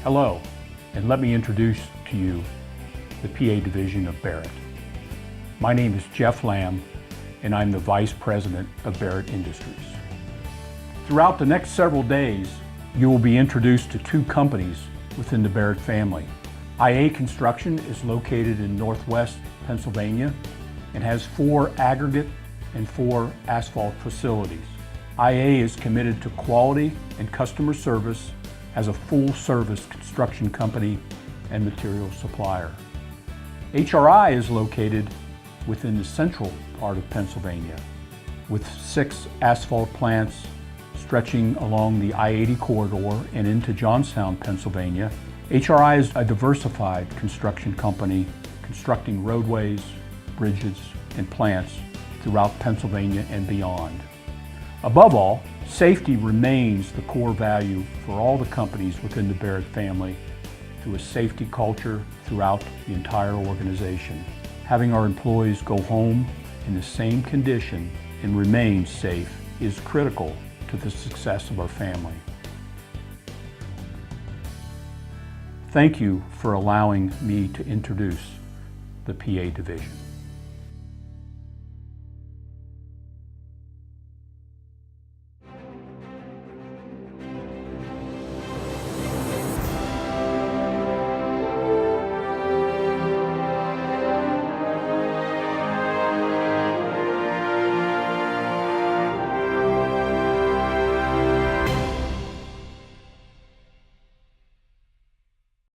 Hello, and let me introduce to you the PA division of Barrett. My name is Jeff Lamb, and I'm the Vice President of Barrett Industries. Throughout the next several days, you will be introduced to two companies within the Barrett family. IA Construction is located in Northwest Pennsylvania and has 4 aggregate and 4 asphalt facilities. IA is committed to quality and customer service as a full-service construction company and material supplier. HRI is located within the central part of Pennsylvania with 6 asphalt plants stretching along the I-80 corridor and into Johnstown, Pennsylvania. HRI is a diversified construction company constructing roadways, bridges, and plants throughout Pennsylvania and beyond. Above all, safety remains the core value for all the companies within the Barrett family through a safety culture throughout the entire organization. Having our employees go home in the same condition and remain safe is critical to the success of our family. Thank you for allowing me to introduce the PA division.